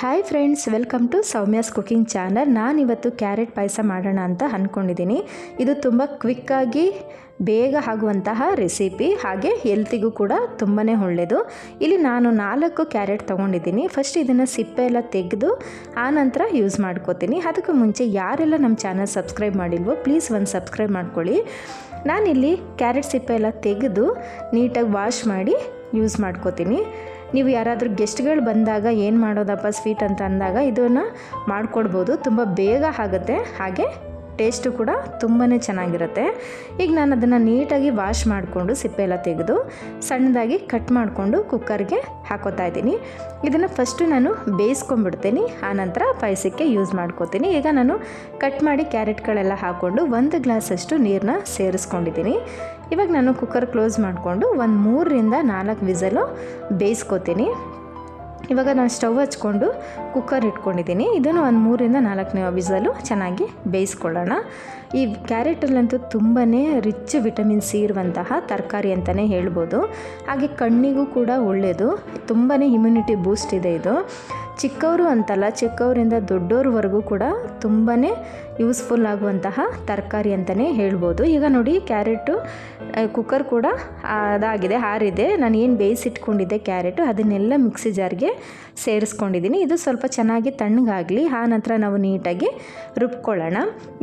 Hi friends, welcome to Soumya's cooking channel. ನಾನಿವತ್ತು carrot ಪಾಯಸ ಮಾಡೋಣ ಅಂತ ಅಂದ್ಕೊಂಡಿದ್ದೀನಿ. ಇದು ತುಂಬ ಕ್ವಿಕ್ಕಾಗಿ ಬೇಗ ಆಗುವಂತಹ ರೆಸಿಪಿ, ಹಾಗೆ ಹೆಲ್ತಿಗೂ ಕೂಡ ತುಂಬಾ ಒಳ್ಳೆಯದು. ಇಲ್ಲಿ ನಾನು 4 ಕ್ಯಾರೆಟ್ ತೊಗೊಂಡಿದ್ದೀನಿ. ಫಸ್ಟ್ ಇದನ್ನು ಸಿಪ್ಪೆ ಎಲ್ಲ ತೆಗೆದು ಆನಂತರ ಯೂಸ್ ಮಾಡ್ಕೋತೀನಿ. ಅದಕ್ಕೂ ಮುಂಚೆ ಯಾರೆಲ್ಲ ನಮ್ಮ ಚಾನಲ್ ಸಬ್ಸ್ಕ್ರೈಬ್ ಮಾಡಿಲ್ವೋ ಪ್ಲೀಸ್ ಒಂದು ಸಬ್ಸ್ಕ್ರೈಬ್ ಮಾಡ್ಕೊಳ್ಳಿ. ನಾನಿಲ್ಲಿ ಕ್ಯಾರೆಟ್ ಸಿಪ್ಪೆ ಎಲ್ಲ ತೆಗೆದು ನೀಟಾಗಿ ವಾಶ್ ಮಾಡಿ ಯೂಸ್ ಮಾಡ್ಕೋತೀನಿ. ನೀವು ಯಾರಾದರೂ ಗೆಸ್ಟ್ಗಳು ಬಂದಾಗ ಏನು ಮಾಡೋದಪ್ಪ ಸ್ವೀಟ್ ಅಂತ ಅಂದಾಗ ಇದನ್ನು ಮಾಡಿಕೊಡ್ಬೋದು. ತುಂಬ ಬೇಗ ಆಗುತ್ತೆ, ಹಾಗೆ ಟೇಸ್ಟು ಕೂಡ ತುಂಬಾ ಚೆನ್ನಾಗಿರುತ್ತೆ. ಈಗ ನಾನು ಅದನ್ನು ನೀಟಾಗಿ ವಾಶ್ ಮಾಡಿಕೊಂಡು ಸಿಪ್ಪೆ ಎಲ್ಲ ತೆಗೆದು ಸಣ್ಣದಾಗಿ ಕಟ್ ಮಾಡಿಕೊಂಡು ಕುಕ್ಕರ್ಗೆ ಹಾಕೋತಾ ಇದ್ದೀನಿ. ಇದನ್ನು ಫಸ್ಟು ನಾನು ಬೇಯಿಸ್ಕೊಂಡ್ಬಿಡ್ತೀನಿ, ಆನಂತರ ಪಾಯಸಕ್ಕೆ ಯೂಸ್ ಮಾಡ್ಕೋತೀನಿ. ಈಗ ನಾನು ಕಟ್ ಮಾಡಿ ಕ್ಯಾರೆಟ್ಗಳೆಲ್ಲ ಹಾಕ್ಕೊಂಡು 1 ಗ್ಲಾಸಷ್ಟು ನೀರನ್ನ ಸೇರಿಸ್ಕೊಂಡಿದ್ದೀನಿ. ಇವಾಗ ನಾನು ಕುಕ್ಕರ್ ಕ್ಲೋಸ್ ಮಾಡಿಕೊಂಡು ಒಂದು 3ರಿಂದ 4 ವಿಸಲು ಬೇಯಿಸ್ಕೋತೀನಿ. ಇವಾಗ ನಾನು ಸ್ಟವ್ ಹಚ್ಕೊಂಡು ಕುಕ್ಕರ್ ಇಟ್ಕೊಂಡಿದ್ದೀನಿ. ಇದನ್ನು ಒಂದು 3ರಿಂದ 4 ವಿಸಲು ಚೆನ್ನಾಗಿ ಬೇಯಿಸ್ಕೊಳ್ಳೋಣ. ಈ ಕ್ಯಾರೆಟಲ್ಲಂತೂ ತುಂಬಾ ರಿಚ್ ವಿಟಮಿನ್ ಸಿ ಇರುವಂತಹ ತರಕಾರಿ ಅಂತಲೇ ಹೇಳ್ಬೋದು. ಹಾಗೆ ಕಣ್ಣಿಗೂ ಕೂಡ ಒಳ್ಳೆಯದು, ತುಂಬಾ ಇಮ್ಯುನಿಟಿ ಬೂಸ್ಟ್ ಇದೆ ಇದು. ಚಿಕ್ಕವರು ಅಂತಲ್ಲ, ಚಿಕ್ಕವರಿಂದ ದೊಡ್ಡೋರ್ವರೆಗೂ ಕೂಡ ತುಂಬಾ ಯೂಸ್ಫುಲ್ ಆಗುವಂತಹ ತರಕಾರಿ ಅಂತಲೇ ಹೇಳ್ಬೋದು. ಈಗ ನೋಡಿ, ಕ್ಯಾರೆಟು ಕುಕ್ಕರ್ ಕೂಡ ಅದಾಗಿದೆ, ಆರಿದೆ. ನಾನು ಏನು ಬೇಯಿಸಿಟ್ಕೊಂಡಿದ್ದೆ ಕ್ಯಾರೆಟು ಅದನ್ನೆಲ್ಲ ಮಿಕ್ಸಿ ಜಾರ್ಗೆ ಸೇರಿಸ್ಕೊಂಡಿದ್ದೀನಿ. ಇದು ಸ್ವಲ್ಪ ಚೆನ್ನಾಗಿ ತಣ್ಣಗಾಗಲಿ, ಆನಂತರ ನಾವು ನೀಟಾಗಿ ರುಬ್ಕೊಳ್ಳೋಣ.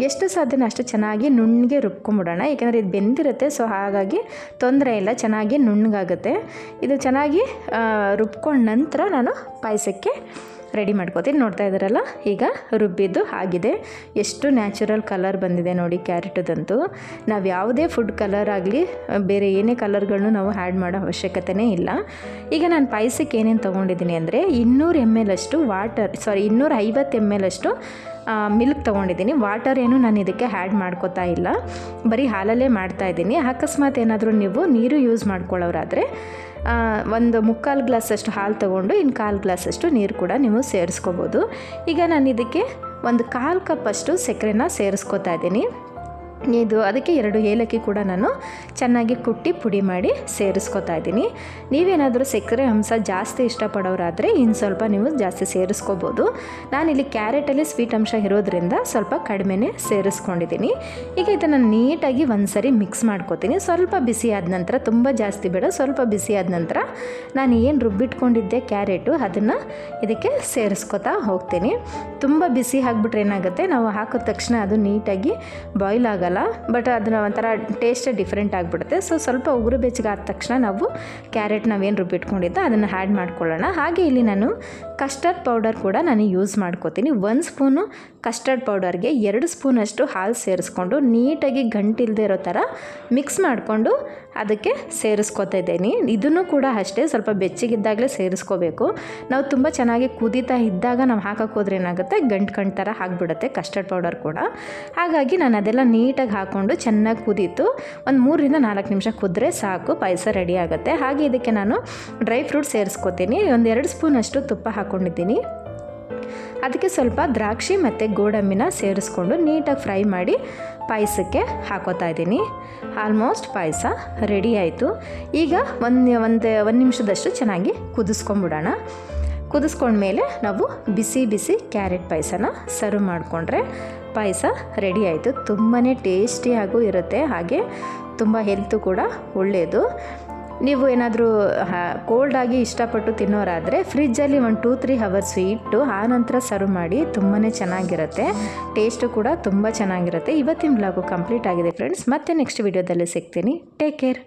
ಎಷ್ಟು ಸಾಧ್ಯನೋ ಅಷ್ಟು ಚೆನ್ನಾಗಿ ನುಣ್ಣಗೆ ರುಬ್ಕೊಂಬಿಡೋಣ. ಏಕೆಂದರೆ ಇದು ಬೆಂದಿರುತ್ತೆ, ಸೊ ಹಾಗಾಗಿ ತೊಂದರೆ ಇಲ್ಲ, ಚೆನ್ನಾಗಿ ನುಣ್ಣಗಾಗುತ್ತೆ. ಇದು ಚೆನ್ನಾಗಿ ರುಬ್ಕೊಂಡ ನಂತರ ನಾನು ಪಾಯಸಕ್ಕೆ ರೆಡಿ ಮಾಡ್ಕೋತೀನಿ. ನೋಡ್ತಾ ಇದ್ದಾರಲ್ಲ, ಈಗ ರುಬ್ಬಿದ್ದು ಆಗಿದೆ. ಎಷ್ಟು ನ್ಯಾಚುರಲ್ ಕಲರ್ ಬಂದಿದೆ ನೋಡಿ ಕ್ಯಾರೆಟದಂತೂ. ನಾವು ಯಾವುದೇ ಫುಡ್ ಕಲರ್ ಆಗಲಿ ಬೇರೆ ಏನೇ ಕಲರ್ಗಳನ್ನು ನಾವು ಆ್ಯಡ್ ಮಾಡೋ ಅವಶ್ಯಕತೆಯೇ ಇಲ್ಲ. ಈಗ ನಾನು ಪಾಯಸಕ್ಕೆ ಏನೇನು ತೊಗೊಂಡಿದ್ದೀನಿ ಅಂದರೆ 200 ml ಅಷ್ಟು 250 ml ಅಷ್ಟು ಮಿಲ್ಕ್ ತೊಗೊಂಡಿದ್ದೀನಿ. ವಾಟರ್ ಏನು ನಾನು ಇದಕ್ಕೆ ಆ್ಯಡ್ ಮಾಡ್ಕೋತಾ ಇಲ್ಲ, ಬರೀ ಹಾಲಲ್ಲೇ ಮಾಡ್ತಾಯಿದ್ದೀನಿ. ಅಕಸ್ಮಾತ್ ಏನಾದರೂ ನೀವು ನೀರು ಯೂಸ್ ಮಾಡ್ಕೊಳ್ಳೋರಾದರೆ ಒಂದು 3/4 ಗ್ಲಾಸಷ್ಟು ಹಾಲು ತೊಗೊಂಡು ಇನ್ನು 1/4 ಗ್ಲಾಸಷ್ಟು ನೀರು ಕೂಡ ನೀವು ಸೇರಿಸ್ಕೋಬೋದು. ಈಗ ನಾನು ಇದಕ್ಕೆ ಒಂದು 1/4 ಕಪ್ಪಷ್ಟು ಸಕ್ಕರೆನ ಸೇರಿಸ್ಕೋತಾ ಇದ್ದೀನಿ. ಅದಕ್ಕೆ 2 ಏಲಕ್ಕಿ ಕೂಡ ನಾನು ಚೆನ್ನಾಗಿ ಕುಟ್ಟಿ ಪುಡಿ ಮಾಡಿ ಸೇರಿಸ್ಕೊತಾ ಇದ್ದೀನಿ. ನೀವೇನಾದರೂ ಸಕ್ಕರೆ ಅಂಶ ಜಾಸ್ತಿ ಇಷ್ಟಪಡೋರಾದರೆ ಇನ್ನು ಸ್ವಲ್ಪ ನೀವು ಜಾಸ್ತಿ ಸೇರಿಸ್ಕೋಬೋದು. ನಾನಿಲ್ಲಿ ಕ್ಯಾರೆಟಲ್ಲಿ ಸ್ವೀಟ್ ಅಂಶ ಇರೋದ್ರಿಂದ ಸ್ವಲ್ಪ ಕಡಿಮೆನೇ ಸೇರಿಸ್ಕೊಂಡಿದ್ದೀನಿ. ಈಗ ಇದನ್ನು ನೀಟಾಗಿ ಒಂದ್ಸರಿ ಮಿಕ್ಸ್ ಮಾಡ್ಕೋತೀನಿ. ಸ್ವಲ್ಪ ಬಿಸಿ ಆದ ನಂತರ, ತುಂಬ ಜಾಸ್ತಿ ಬೇಡ, ಸ್ವಲ್ಪ ಬಿಸಿ ಆದ ನಂತರ ನಾನು ಏನು ರುಬ್ಬಿಟ್ಕೊಂಡಿದ್ದೆ ಕ್ಯಾರೆಟು ಅದನ್ನು ಇದಕ್ಕೆ ಸೇರಿಸ್ಕೊತಾ ಹೋಗ್ತೀನಿ. ತುಂಬ ಬಿಸಿ ಆಗಿಬಿಟ್ರೆ ಏನಾಗುತ್ತೆ, ನಾವು ಹಾಕಿದ ತಕ್ಷಣ ಅದು ನೀಟಾಗಿ ಬಾಯ್ಲ್ ಆಗಲ್ಲ, ಬಟ್ ಅದನ್ನ ಒಂಥರ ಟೇಸ್ಟೇ ಡಿಫ್ರೆಂಟ್ ಆಗಿಬಿಡುತ್ತೆ. ಸೊ ಸ್ವಲ್ಪ ಉಗುರು ಬೆಚ್ಚಗೆ ಆದ ತಕ್ಷಣ ನಾವು ಕ್ಯಾರೆಟ್ ನಾವೇನು ರುಬ್ಬಿಟ್ಕೊಂಡಿದ್ದ ಅದನ್ನು ಆ್ಯಡ್ ಮಾಡ್ಕೊಳ್ಳೋಣ. ಹಾಗೆ ಇಲ್ಲಿ ನಾನು ಕಸ್ಟರ್ಡ್ ಪೌಡರ್ ಕೂಡ ನಾನು ಯೂಸ್ ಮಾಡ್ಕೋತೀನಿ. 1 ಸ್ಪೂನು ಕಸ್ಟರ್ಡ್ ಪೌಡರ್ಗೆ 2 ಸ್ಪೂನಷ್ಟು ಹಾಲು ಸೇರಿಸ್ಕೊಂಡು ನೀಟಾಗಿ ಗಂಟಿಲ್ಲದೆ ಇರೋ ಥರ ಮಿಕ್ಸ್ ಮಾಡಿಕೊಂಡು ಅದಕ್ಕೆ ಸೇರಿಸ್ಕೊತಾ ಇದ್ದೀನಿ. ಇದನ್ನು ಕೂಡ ಅಷ್ಟೇ ಸ್ವಲ್ಪ ಬೆಚ್ಚಗಿದ್ದಾಗಲೇ ಸೇರಿಸ್ಕೋಬೇಕು. ನಾವು ತುಂಬ ಚೆನ್ನಾಗಿ ಕುದೀತಾ ಇದ್ದಾಗ ನಾವು ಹಾಕೋದ್ರೆ ಏನಾಗುತ್ತೆ, ಗಂಟು ಥರ ಆಗಿಬಿಡುತ್ತೆ ಕಸ್ಟರ್ಡ್ ಪೌಡರ್ ಕೂಡ. ಹಾಗಾಗಿ ನಾನು ಅದೆಲ್ಲ ನೀಟಾಗಿ ಹಾಕ್ಕೊಂಡು ಚೆನ್ನಾಗಿ ಕುದೀತು ಒಂದು 3ರಿಂದ 4 ನಿಮಿಷ ಕುದ್ರೆ ಸಾಕು, ಪಾಯಸ ರೆಡಿ ಆಗುತ್ತೆ. ಹಾಗೆ ಇದಕ್ಕೆ ನಾನು ಡ್ರೈ ಫ್ರೂಟ್ ಸೇರಿಸ್ಕೋತೀನಿ. ಒಂದು 2 ಸ್ಪೂನಷ್ಟು ತುಪ್ಪ ಹಾಕ್ಕೊಂಡಿದ್ದೀನಿ. ಅದಕ್ಕೆ ಸ್ವಲ್ಪ ದ್ರಾಕ್ಷಿ ಮತ್ತು ಗೋಡಂಬಿನ ಸೇರಿಸ್ಕೊಂಡು ನೀಟಾಗಿ ಫ್ರೈ ಮಾಡಿ ಪಾಯಸಕ್ಕೆ ಹಾಕೋತಾ ಇದ್ದೀನಿ. ಆಲ್ಮೋಸ್ಟ್ ಪಾಯಸ ರೆಡಿ ಆಯಿತು. ಈಗ ಒಂದು ನಿಮಿಷದಷ್ಟು ಚೆನ್ನಾಗಿ ಕುದಿಸ್ಕೊಂಬಿಡೋಣ. ಕುದಿಸ್ಕೊಂಡ್ಮೇಲೆ ನಾವು ಬಿಸಿ ಬಿಸಿ ಕ್ಯಾರೆಟ್ ಪಾಯಸನ ಸರ್ವ್ ಮಾಡಿಕೊಂಡ್ರೆ ಪಾಯಸ ರೆಡಿ ಆಯಿತು. ತುಂಬಾ ಟೇಸ್ಟಿಯಾಗೂ ಇರುತ್ತೆ, ಹಾಗೆ ತುಂಬ ಹೆಲ್ತು ಕೂಡ ಒಳ್ಳೆಯದು. ನೀವು ಏನಾದರೂ ಕೋಲ್ಡಾಗಿ ಇಷ್ಟಪಟ್ಟು ತಿನ್ನೋರಾದರೆ ಫ್ರಿಜ್ಜಲ್ಲಿ ಒಂದು 2-3 ಅವರ್ಸ್ ಇಟ್ಟು ಆನಂತರ ಸರ್ವ್ ಮಾಡಿ, ತುಂಬಾ ಚೆನ್ನಾಗಿರುತ್ತೆ. ಟೇಸ್ಟು ಕೂಡ ತುಂಬ ಚೆನ್ನಾಗಿರುತ್ತೆ. ಇವತ್ತಿನ ವ್ಲಾಗು ಕಂಪ್ಲೀಟ್ ಆಗಿದೆ ಫ್ರೆಂಡ್ಸ್. ಮತ್ತೆ ನೆಕ್ಸ್ಟ್ ವಿಡಿಯೋದಲ್ಲಿ ಸಿಗ್ತೀನಿ. Take care.